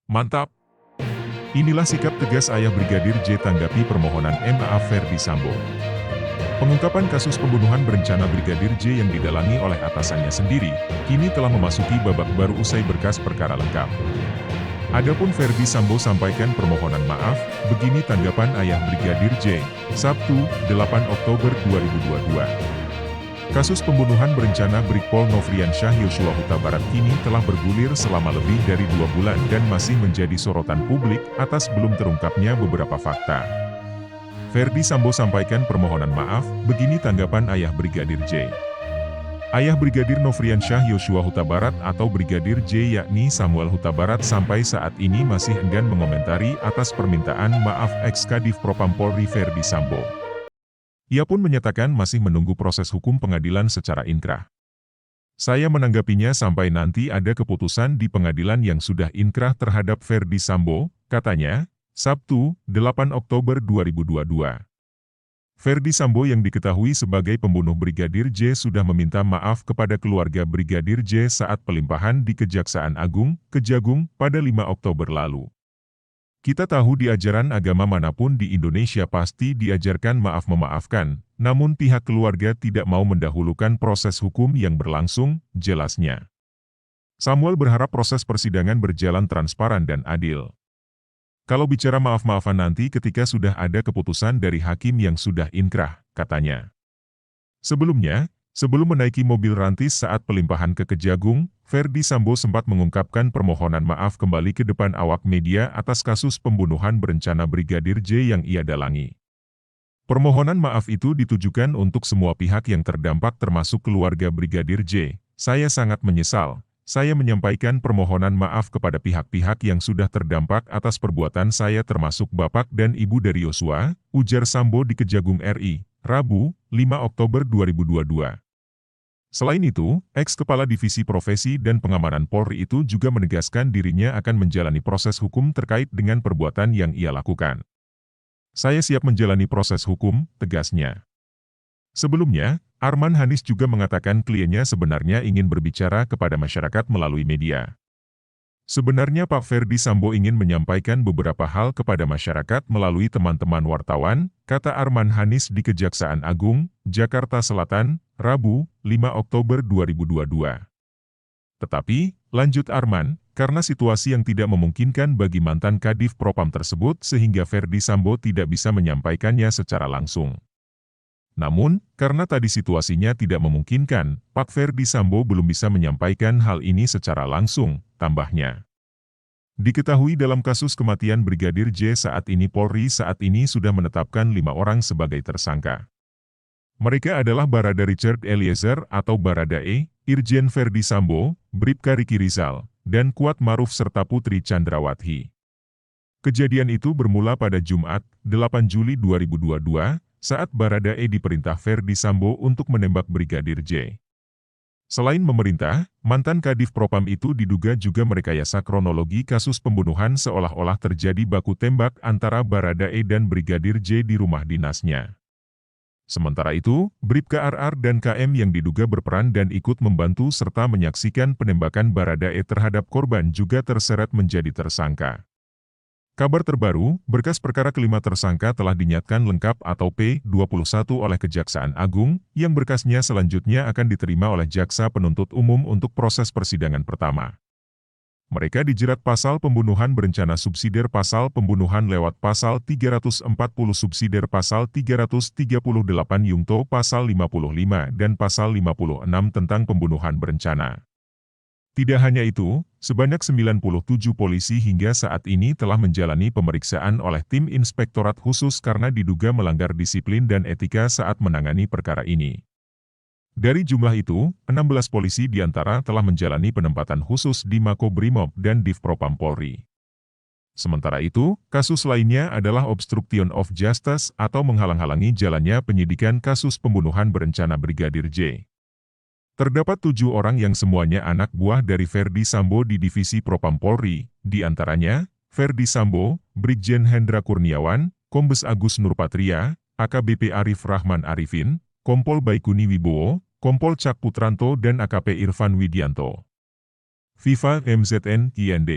Mantap! Inilah sikap tegas ayah Brigadir J tanggapi permohonan maaf Ferdy Sambo. Pengungkapan kasus pembunuhan berencana Brigadir J yang didalangi oleh atasannya sendiri, kini telah memasuki babak baru usai berkas perkara lengkap. Adapun Ferdy Sambo sampaikan permohonan maaf, begini tanggapan ayah Brigadir J, Sabtu, 8 Oktober 2022. Kasus pembunuhan berencana Brigpol Nofriansyah Yosua Huta Barat kini telah bergulir selama lebih dari 2 bulan dan masih menjadi sorotan publik atas belum terungkapnya beberapa fakta. Ferdy Sambo sampaikan permohonan maaf, begini tanggapan ayah Brigadir J. Ayah Brigadir Nofriansyah Yosua Huta Barat atau Brigadir J yakni Samuel Huta Barat sampai saat ini masih enggan mengomentari atas permintaan maaf ex-Kadif Propam Polri Ferdy Sambo. Ia pun menyatakan masih menunggu proses hukum pengadilan secara inkrah. Saya menanggapinya sampai nanti ada keputusan di pengadilan yang sudah inkrah terhadap Ferdy Sambo, katanya, Sabtu, 8 Oktober 2022. Ferdy Sambo yang diketahui sebagai pembunuh Brigadir J sudah meminta maaf kepada keluarga Brigadir J saat pelimpahan di Kejaksaan Agung, Kejagung, pada 5 Oktober lalu. Kita tahu di ajaran agama manapun di Indonesia pasti diajarkan maaf memaafkan, namun pihak keluarga tidak mau mendahulukan proses hukum yang berlangsung, jelasnya. Samuel berharap proses persidangan berjalan transparan dan adil. Kalau bicara maaf-maafan nanti ketika sudah ada keputusan dari hakim yang sudah inkrah, katanya. Sebelumnya, sebelum menaiki mobil rantis saat pelimpahan ke Kejagung, Ferdy Sambo sempat mengungkapkan permohonan maaf kembali ke depan awak media atas kasus pembunuhan berencana Brigadir J yang ia dalangi. Permohonan maaf itu ditujukan untuk semua pihak yang terdampak termasuk keluarga Brigadir J. Saya sangat menyesal. Saya menyampaikan permohonan maaf kepada pihak-pihak yang sudah terdampak atas perbuatan saya termasuk bapak dan ibu dari Yosua, ujar Sambo di Kejagung RI, Rabu, 5 Oktober 2022. Selain itu, ex-kepala Divisi Profesi dan Pengamanan Polri itu juga menegaskan dirinya akan menjalani proses hukum terkait dengan perbuatan yang ia lakukan. Saya siap menjalani proses hukum, tegasnya. Sebelumnya, Arman Hanis juga mengatakan kliennya sebenarnya ingin berbicara kepada masyarakat melalui media. Sebenarnya Pak Ferdy Sambo ingin menyampaikan beberapa hal kepada masyarakat melalui teman-teman wartawan, kata Arman Hanis di Kejaksaan Agung, Jakarta Selatan, Rabu, 5 Oktober 2022. Tetapi, lanjut Arman, karena situasi yang tidak memungkinkan bagi mantan Kadif Propam tersebut sehingga Ferdy Sambo tidak bisa menyampaikannya secara langsung. Namun, karena tadi situasinya tidak memungkinkan, Pak Ferdy Sambo belum bisa menyampaikan hal ini secara langsung, tambahnya. Diketahui dalam kasus kematian Brigadir J saat ini Polri saat ini sudah menetapkan 5 orang sebagai tersangka. Mereka adalah Barada Richard Eliezer atau Baradae, Irjen Ferdy Sambo, Bribka Riki Rizal, dan Kuat Maruf serta Putri Chandrawati. Kejadian itu bermula pada Jumat, 8 Juli 2022, saat Baradae diperintah Ferdy Sambo untuk menembak Brigadir J. Selain memerintah, mantan Kadif Propam itu diduga juga merekayasa kronologi kasus pembunuhan seolah-olah terjadi baku tembak antara Baradae dan Brigadir J di rumah dinasnya. Sementara itu, Bribka RR dan KM yang diduga berperan dan ikut membantu serta menyaksikan penembakan Baradae terhadap korban juga terseret menjadi tersangka. Kabar terbaru, berkas perkara kelima tersangka telah dinyatakan lengkap atau P21 oleh Kejaksaan Agung, yang berkasnya selanjutnya akan diterima oleh Jaksa Penuntut Umum untuk proses persidangan pertama. Mereka dijerat pasal pembunuhan berencana subsidiar pasal pembunuhan lewat pasal 340 subsidiar pasal 338 Yungto pasal 55 dan pasal 56 tentang pembunuhan berencana. Tidak hanya itu, sebanyak 97 polisi hingga saat ini telah menjalani pemeriksaan oleh tim Inspektorat Khusus karena diduga melanggar disiplin dan etika saat menangani perkara ini. Dari jumlah itu, 16 polisi diantara telah menjalani penempatan khusus di Makobrimob dan Divpropam Polri. Sementara itu, kasus lainnya adalah obstruction of justice atau menghalang-halangi jalannya penyidikan kasus pembunuhan berencana Brigadir J. Terdapat 7 orang yang semuanya anak buah dari Ferdy Sambo di Divisi Propam Polri, di antaranya, Ferdy Sambo, Brigjen Hendra Kurniawan, Kombes Agus Nurpatria, AKBP Arif Rahman Arifin, Kompol Baikuni Wibowo, Kompol Cak Putranto dan AKP Irfan Widianto. Viva MZN IND.